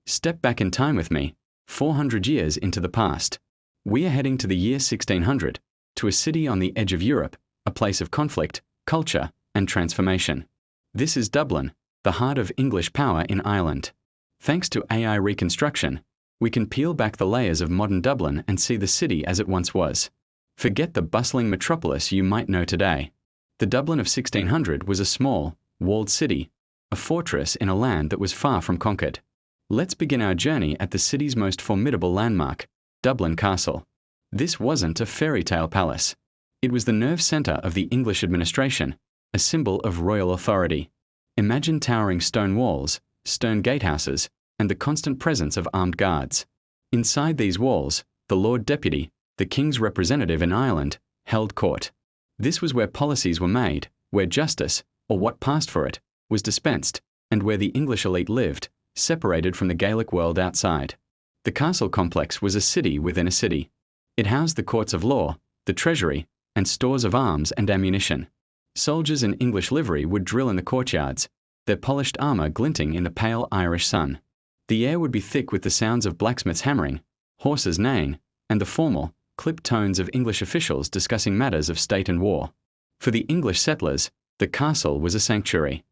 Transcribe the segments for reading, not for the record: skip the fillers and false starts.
Step back in time with me, 400 years into the past. We are heading to the year 1600, to a city on the edge of Europe, a place of conflict, culture, and transformation. This is Dublin, the heart of English power in Ireland. Thanks to AI reconstruction, we can peel back the layers of modern Dublin and see the city as it once was. Forget the bustling metropolis you might know today. The Dublin of 1600 was a small, walled city, a fortress in a land that was far from conquered. Let's begin our journey at the city's most formidable landmark, Dublin Castle. This wasn't a fairy tale palace. It was the nerve centre of the English administration, a symbol of royal authority. Imagine towering stone walls, stone gatehouses, and the constant presence of armed guards. Inside these walls, the Lord Deputy, the King's representative in Ireland, held court. This was where policies were made, where justice, or what passed for it, was dispensed, and where the English elite lived, separated from the Gaelic world outside. The castle complex was a city within a city. It housed the courts of law, the treasury, and stores of arms and ammunition. Soldiers in English livery would drill in the courtyards, their polished armour glinting in the pale Irish sun. The air would be thick with the sounds of blacksmiths hammering, horses neighing, and the formal, clipped tones of English officials discussing matters of state and war. For the English settlers, the castle was a sanctuary.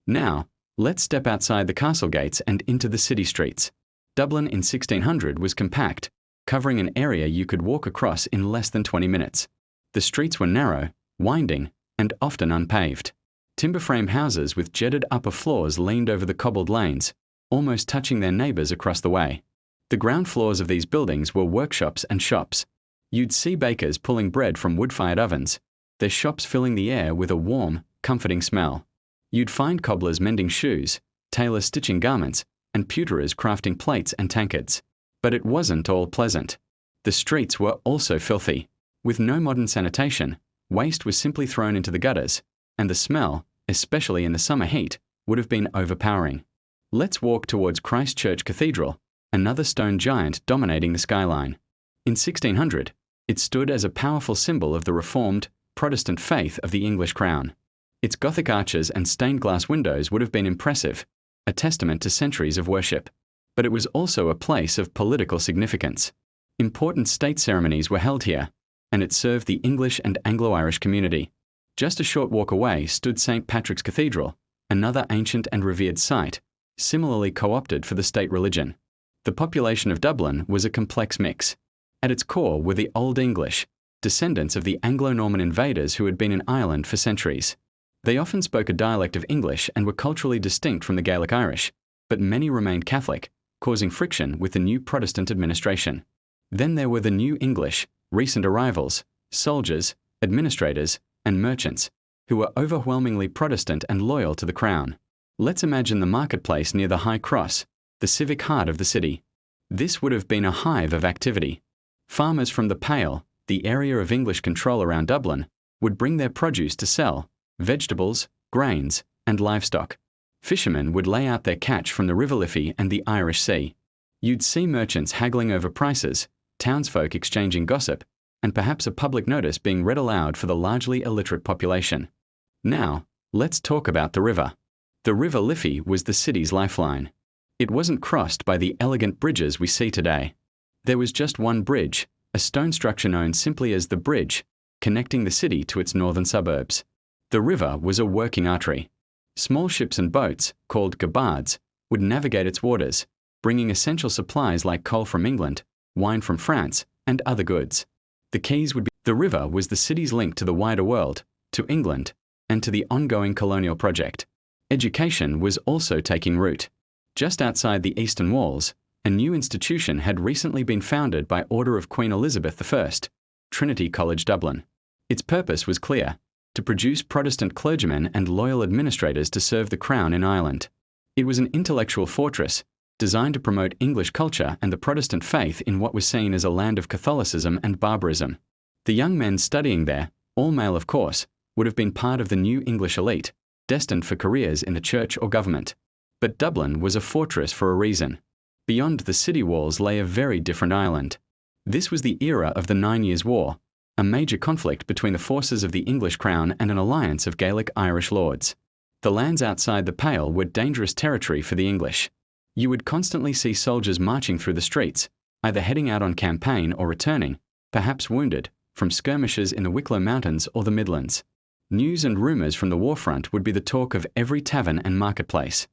Now, let's step outside the castle gates and into the city streets. Dublin in 1600 was compact, covering an area you could walk across in less than 20 minutes. The streets were narrow, winding, and often unpaved. Timber frame houses with jetted upper floors leaned over the cobbled lanes, almost touching their neighbours across the way. The ground floors of these buildings were workshops and shops. You'd see bakers pulling bread from wood-fired ovens, their shops filling the air with a warm, comforting smell. You'd find cobblers mending shoes, tailors stitching garments, and pewterers crafting plates and tankards. But it wasn't all pleasant. The streets were also filthy. With no modern sanitation, waste was simply thrown into the gutters, and the smell, especially in the summer heat, would have been overpowering. Let's walk towards Christ Church Cathedral, another stone giant dominating the skyline. In 1600, it stood as a powerful symbol of the Reformed, Protestant faith of the English crown. Its Gothic arches and stained glass windows would have been impressive, a testament to centuries of worship. But it was also a place of political significance. Important state ceremonies were held here, and it served the English and Anglo-Irish community. Just a short walk away stood St. Patrick's Cathedral, another ancient and revered site, similarly co-opted for the state religion. The population of Dublin was a complex mix. At its core were the Old English, descendants of the Anglo-Norman invaders who had been in Ireland for centuries. They often spoke a dialect of English and were culturally distinct from the Gaelic Irish, but many remained Catholic, causing friction with the new Protestant administration. Then there were the New English, recent arrivals, soldiers, administrators, and merchants, who were overwhelmingly Protestant and loyal to the crown. Let's imagine the marketplace near the High Cross, the civic heart of the city. This would have been a hive of activity. Farmers from the Pale, the area of English control around Dublin, would bring their produce to sell, vegetables, grains, and livestock. Fishermen would lay out their catch from the River Liffey and the Irish Sea. You'd see merchants haggling over prices, townsfolk exchanging gossip, and perhaps a public notice being read aloud for the largely illiterate population. Now, let's talk about the river. The River Liffey was the city's lifeline. It wasn't crossed by the elegant bridges we see today. There was just one bridge, a stone structure known simply as the bridge, connecting the city to its northern suburbs. The river was a working artery. Small ships and boats, called gabards, would navigate its waters, bringing essential supplies like coal from England, wine from France, and other goods. The quays would be. The river was the city's link to the wider world, to England, and to the ongoing colonial project. Education was also taking root. Just outside the eastern walls, a new institution had recently been founded by order of Queen Elizabeth I, Trinity College Dublin. Its purpose was clear: to produce Protestant clergymen and loyal administrators to serve the Crown in Ireland. It was an intellectual fortress, designed to promote English culture and the Protestant faith in what was seen as a land of Catholicism and barbarism. The young men studying there, all male of course, would have been part of the new English elite, destined for careers in the church or government. But Dublin was a fortress for a reason. Beyond the city walls lay a very different Ireland. This was the era of the 9 Years' War, a major conflict between the forces of the English crown and an alliance of Gaelic Irish lords. The lands outside the Pale were dangerous territory for the English. You would constantly see soldiers marching through the streets, either heading out on campaign or returning, perhaps wounded, from skirmishes in the Wicklow Mountains or the Midlands. News and rumours from the warfront would be the talk of every tavern and marketplace.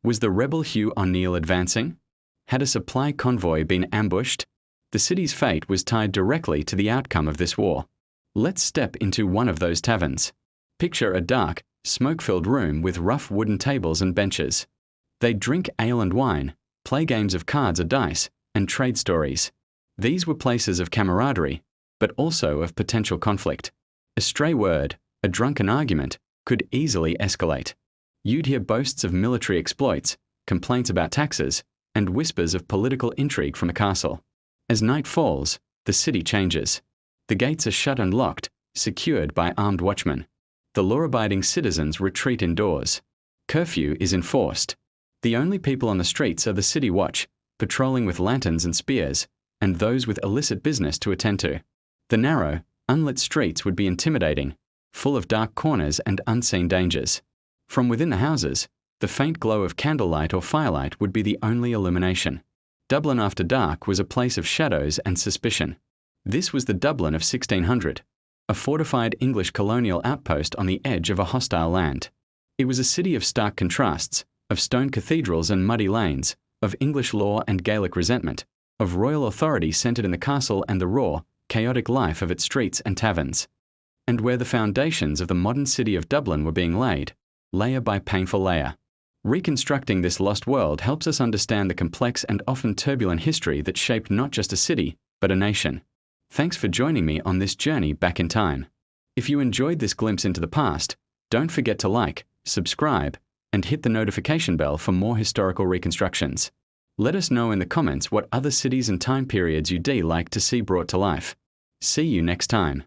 Was the rebel Hugh O'Neill advancing? Had a supply convoy been ambushed? The city's fate was tied directly to the outcome of this war. Let's step into one of those taverns. Picture a dark, smoke-filled room with rough wooden tables and benches. They'd drink ale and wine, play games of cards or dice, and trade stories. These were places of camaraderie, but also of potential conflict. A stray word, a drunken argument, could easily escalate. You'd hear boasts of military exploits, complaints about taxes, and whispers of political intrigue from the castle. As night falls, the city changes. The gates are shut and locked, secured by armed watchmen. The law-abiding citizens retreat indoors. Curfew is enforced. The only people on the streets are the city watch, patrolling with lanterns and spears, and those with illicit business to attend to. The narrow, unlit streets would be intimidating, full of dark corners and unseen dangers. From within the houses, the faint glow of candlelight or firelight would be the only illumination. Dublin after dark was a place of shadows and suspicion. This was the Dublin of 1600, a fortified English colonial outpost on the edge of a hostile land. It was a city of stark contrasts, of stone cathedrals and muddy lanes, of English law and Gaelic resentment, of royal authority centred in the castle and the raw, chaotic life of its streets and taverns. And where the foundations of the modern city of Dublin were being laid, layer by painful layer. Reconstructing this lost world helps us understand the complex and often turbulent history that shaped not just a city, but a nation. Thanks for joining me on this journey back in time. If you enjoyed this glimpse into the past, don't forget to like, subscribe, and hit the notification bell for more historical reconstructions. Let us know in the comments what other cities and time periods you'd like to see brought to life. See you next time.